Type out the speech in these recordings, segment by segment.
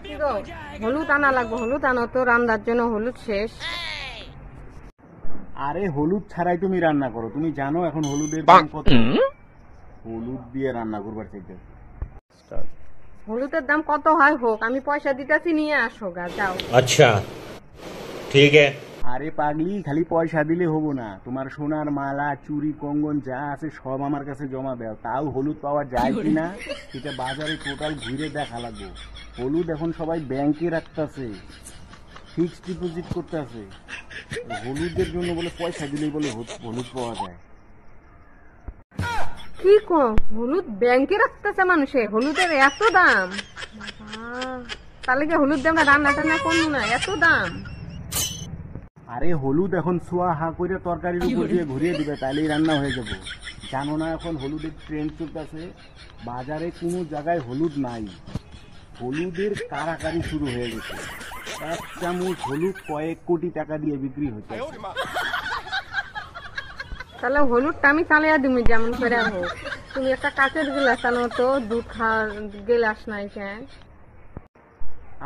কি গো, হলুদ আনা লাগবে, হলুদ আনো তো, রান্নার জন্য হলুদ শেষ। আরে হলুদ ছাড়াই তুমি রান্না করো, তুমি জানো এখন হলুদের দাম কত? হলুদ দিয়ে রান্না করবার চাইতে। হলুদের দাম কত হয় হোক, আমি পয়সা দিতেছি, নিয়ে আসো গা, যাও। আচ্ছা ঠিক আছে। আরে পাগলি, খালি পয়সা দিলে হবো না, তোমার সোনার মালা চুরি কঙ্গন যা আছে সব আমার কাছে জমা দাও, তাও হলুদ পাওয়া যায় কিনা সেটা বাজারে টোটাল ঘুরে দেখা লাগবে। হলুদ এখন সবাই ব্যাংকে রাখতেছে, ফিক্সড ডিপোজিট করতেছে, হলুদের জন্য বলে পয়সা দিলেই বলে হলুদ পাওয়া যায়। কি কো, হলুদ ব্যাংকে রাখতেছে মানুষে, হলুদের এত দাম? তাহলে কি হলুদ দিয়ে আমরা রান্না টান্না করবো না, এত দাম? আরে হলুদ এখন সোয়া হা করে তরকারির উপর দিয়ে ঘুরিয়ে দিবে, তাইলেই রান্না হয়ে যাবে। জানো না এখন হলুদের ট্রেন্ড চলতেছে, বাজারে কোনো জায়গায় হলুদ নাই, হলুদের কারাকারি শুরু হয়ে গেছে। এক চামচ হলুদ কয়েক কোটি টাকা দিয়ে বিক্রি হচ্ছে। তাহলে হলুদটা আমি চালিয়ে দিবি যেমন করে হোক। তুমি একটা কাঁচের গ্লাস আনো তো, দুধ খাওয়ার গ্লাস নাই কেন?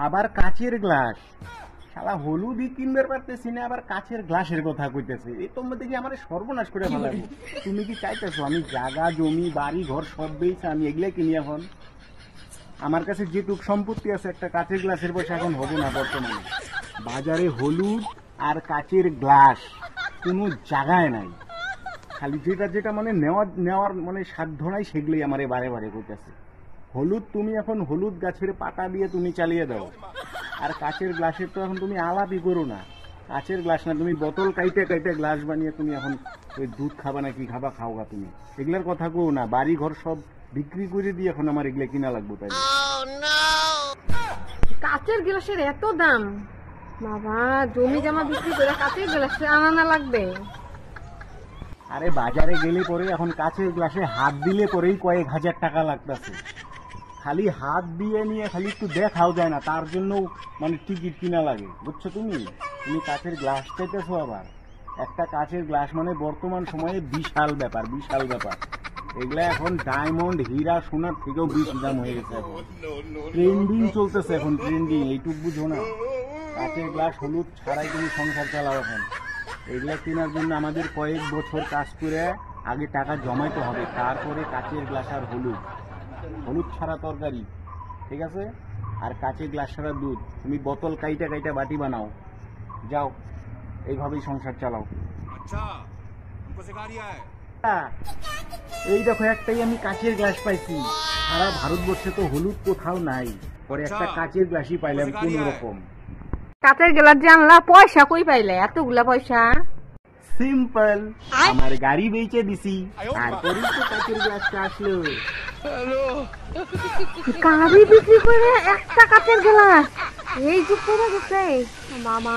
আবার কাচের গ্লাস? শালা হলুদই কিনবার পারতেছি না, আবার কাচের গ্লাসের কথা কইতেছে। এই তোর মধ্যে কি আমার সর্বনাশ করে ফেলাবো? তুমি কি চাইতেছো আমি জায়গা জমি বাড়ি ঘর সব বেচে আমি এগুলা কিনি? এখন আমার কাছে যেটুক সম্পত্তি আছে একটা কাচের গ্লাসের পয়সা এখন হবো না। বর্তমানে বাজারে হলুদ আর কাচের গ্লাস কোনো জায়গায় নাই, খালি যেটা যেটা মানে নেওয়ার মানে সাধ্য নাই সেগুলোই আমার বারে বারে করতেছে। হলুদ তুমি এখন হলুদ গাছের পাতা দিয়ে তুমি চালিয়ে দাও, আর কাচের গ্লাসের তো এখন তুমি আলাপই করো না। কাচের গ্লাস না, তুমি বোতল কাইটে কাইটে গ্লাস বানিয়ে তুমি এখন ওই দুধ খাবা না কি খাবা, খাওয়া তুমি এগুলার কথা কো না। বাড়ি ঘর সব বিক্রি করে দিয়ে এখন আমার এগুলা কিনা লাগবে। তাই কাচের গ্লাসের এত দাম? বাবা, জমি জমা বিক্রি করে কাচের গ্লাস আনা লাগবে? আরে বাজারে গেলে পরে এখন কাচের গ্লাসে হাত দিলে পরেই কয়েক হাজার টাকা লাগতেছে। খালি হাত দিয়ে নিয়ে খালি একটু দেখাও যায় না, তার জন্য মানে টিকিট কিনা লাগে, বুঝছো? তুমি তুমি কাচের গ্লাস চাইতেছো আবার? একটা কাচের গ্লাস মানে বর্তমান সময়ে বিশাল ব্যাপার, বিশাল ব্যাপার। এগুলা এখন ডায়মন্ড হীরা সোনার থেকেও বেশি দাম হয়ে গেছে। এখন ট্রেন্ডিং চলতেছে, এখন ট্রেন্ডিং, এইটুক বুঝো না? কাচের গ্লাস হলুদ ছাড়াই তুমি সংসার চালাও। এখন এগুলা কেনার জন্য আমাদের কয়েক বছর কাজ করে আগে টাকা জমাইতে হবে, তারপরে কাচের গ্লাস আর হলুদ, হলুদ ছাড়া তরকারি, ঠিক আছে? আর কাচের গ্লাস ছাড়া দুধ। তুমি বোতল কাইটা কাইটা বাটি বানাও, যাও এইভাবেই সংসার চালাও। এই দেখো একটাই আমি কাচের গ্লাস পাইছি, সারা ভারতবর্ষে তো হলুদ কোথাও নাই, পরে একটা কাচের গ্লাসই পাইলাম কোন রকম। কাচের গ্লাস যে আনলা, পয়সা কই পাইলে এতগুলা পয়সা? সিম্পল, আমার গাড়ি বেচে দিছি, তারপরেই তো কাচের গ্লাসটা আসলো। গাড়ি বিক্রি করে একটা কাচের গ্লাস এই যুগ করে গেছে বাবা।